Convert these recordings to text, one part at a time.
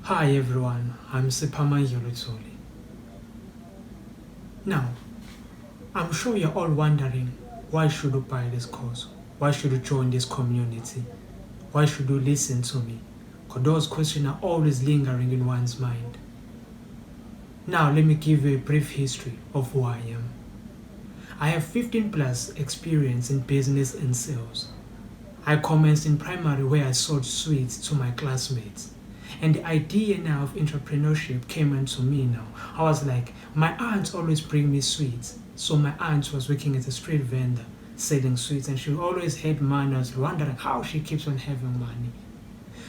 Hi everyone, I'm Sipama Yolutsoli. Now, I'm sure you're all wondering, why should you buy this course? Why should you join this community? Why should you listen to me? Because those questions are always lingering in one's mind. Now, let me give you a brief history of who I am. I have 15 plus experience in business and sales. I commenced in primary where I sold sweets to my classmates. And the idea now of entrepreneurship came into me now. I was like, my aunt always bring me sweets. So my aunt was working as a street vendor selling sweets and she always had money. I was wondering how she keeps on having money.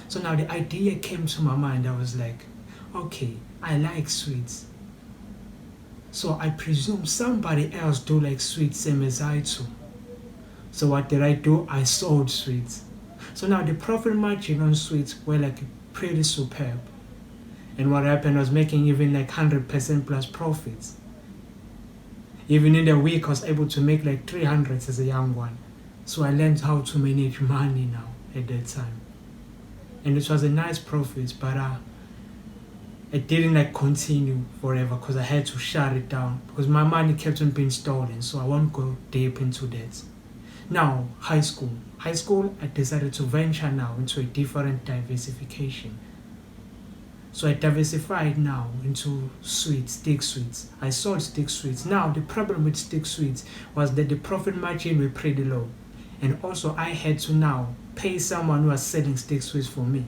So now the idea came to my mind. I was like, okay, I like sweets. So I presume somebody else do like sweets same as I do. So what did I do? I sold sweets. So now the profit margin on sweets were like pretty superb. And what happened was making even like 100% plus profits. Even in the week, I was able to make like 300 as a young one. So I learned how to manage money now at that time. And it was a nice profit, but I didn't like continue forever because I had to shut it down because my money kept on being stolen. So I won't go deep into that. Now, high school. High school, I decided to venture now into a different diversification. So I diversified now into sweets, stick sweets. I sold stick sweets. Now, the problem with stick sweets was that the profit margin were pretty low. And also, I had to now pay someone who was selling stick sweets for me.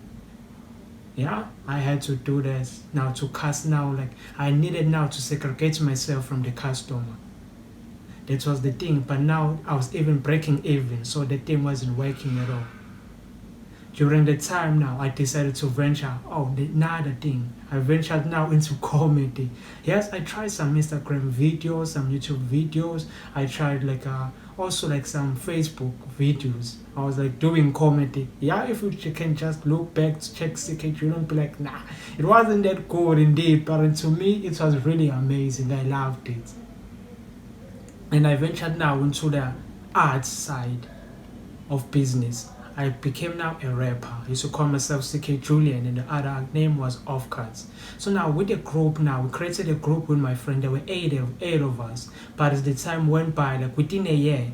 Yeah, I had to do this now to cast now. Like, I needed now to segregate myself from the customer. That was the thing, but now I was even breaking even, so the thing wasn't working at all. During the time now, I decided to venture, another thing, I ventured now into comedy. Yes, I tried some Instagram videos, some YouTube videos, I tried like also like some Facebook videos. I was like doing comedy. Yeah, if you can just look back, check CK, you don't be like, nah, it wasn't that good indeed, but to me, it was really amazing, I loved it. And I ventured now into the art side of business. I became now a rapper. I used to call myself CK Julian and the other name was Off Cuts. So now with the group now, we created a group with my friend. There were eight of us. But as the time went by, like within a year,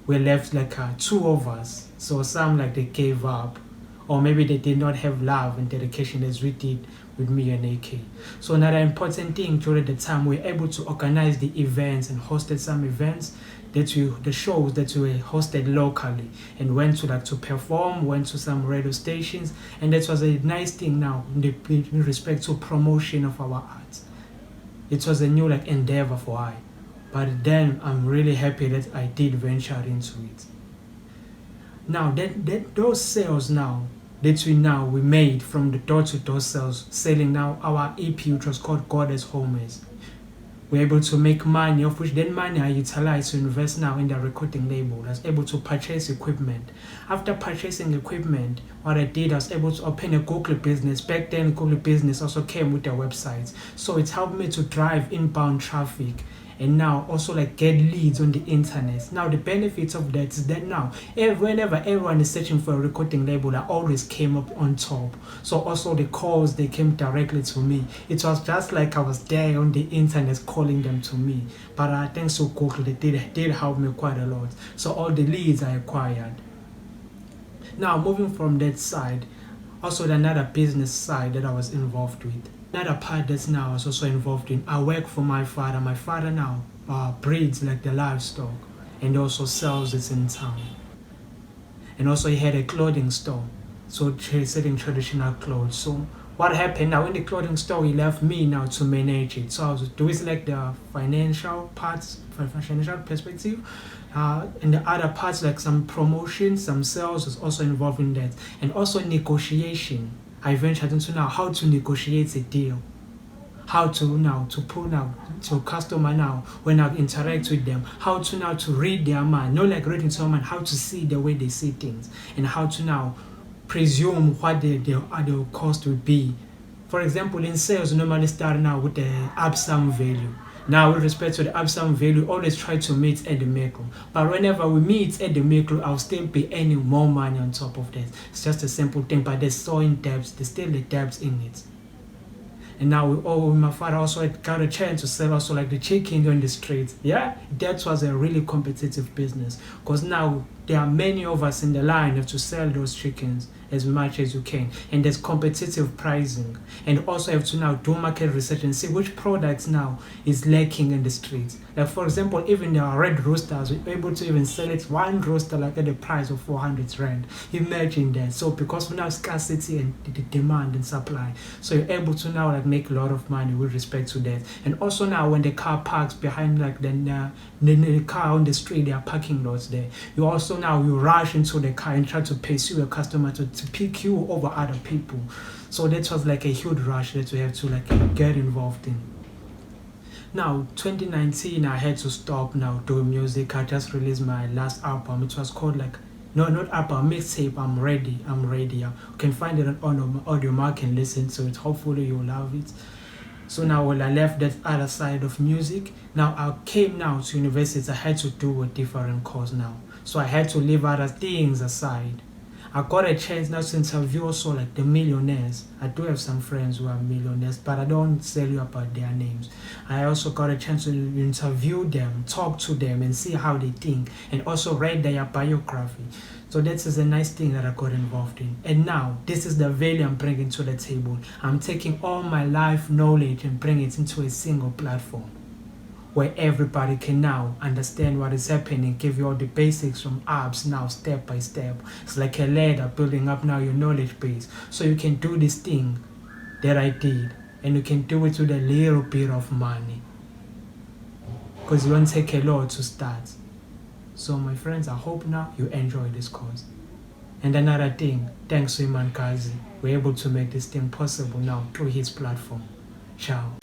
we left like two of us. So some like they gave up or maybe they did not have love and dedication as we did with me and AK. So another important thing during the time we were able to organize the events and hosted some events the shows that we hosted locally and went to like to perform, went to some radio stations, and that was a nice thing now in respect to promotion of our art. It was a new like endeavor for I. But then I'm really happy that I did venture into it. Now that those sales now that we made from the door-to-door sales, selling now our EP, which was called Goddess Homers. We're able to make money, of which then money I utilized to invest now in the recording label. I was able to purchase equipment. After purchasing equipment, what I did, I was able to open a Google business. Back then, Google business also came with their websites. So it helped me to drive inbound traffic and now also like get leads on the internet. Now the benefits of that is that now whenever everyone is searching for a recording label, I always came up on top. So also the calls, they came directly to me. It was just like I was there on the internet calling them to me. But thanks to Google, they did help me quite a lot. So all the leads I acquired. Now moving from that side, also another business side that I was involved with. Another part that now I was also involved in, I work for my father. My father now breeds like the livestock and also sells it in town. And also he had a clothing store, so he's selling traditional clothes. So what happened now in the clothing store, he left me now to manage it. So I was doing like the financial parts, financial perspective. And the other parts like some promotion, some sales was also involved in that. And also negotiation. I ventured into now how to negotiate a deal, how to now to pull out to customer now when I interact with them, how to now to read their mind, not like reading someone, how to see the way they see things, and how to now presume what the cost would be. For example, in sales, normally start now with the upsum value. Now, with respect to the upsum value, always try to meet at the middle. But whenever we meet at the middle, I'll still be earning more money on top of that. It's just a simple thing, but there's so in depth, there's still the depth in it. And now my father also got a chance to sell also like the chicken on the streets. Yeah, that was a really competitive business because now there are many of us in the line have to sell those chickens as much as you can, and there's competitive pricing, and also have to now do market research and see which products now is lacking in the streets. Like for example, even the red roosters, we're able to even sell it one rooster like at the price of 400 rand. Imagine that. So because of now scarcity and the demand and supply, so you're able to now like make a lot of money with respect to that. And also now when the car parks behind like the car on the street, there are parking lots there. You also now you rush into the car and try to pursue a customer to pick you over other people. So that was like a huge rush that we have to like get involved in. Now 2019 I had to stop now doing music. I just released my last album. It was called like not album, mixtape. I'm ready. You can find it on Audiomack and listen to it. Hopefully you'll love it. So now when I left that other side of music, now I came now to university. I had to do a different course now. So I had to leave other things aside. I got a chance now to interview also like the millionaires. I do have some friends who are millionaires, but I don't tell you about their names. I also got a chance to interview them, talk to them and see how they think, and also read their biography. So that is a nice thing that I got involved in. And now this is the value I'm bringing to the table. I'm taking all my life knowledge and bring it into a single platform where everybody can now understand what is happening, give you all the basics from apps now step by step. It's like a ladder building up now your knowledge base so you can do this thing that I did, and you can do it with a little bit of money because it won't take a lot to start. So my friends, I hope now you enjoy this course. And another thing, thanks to Iman Kazi, we're able to make this thing possible now through his platform. Ciao.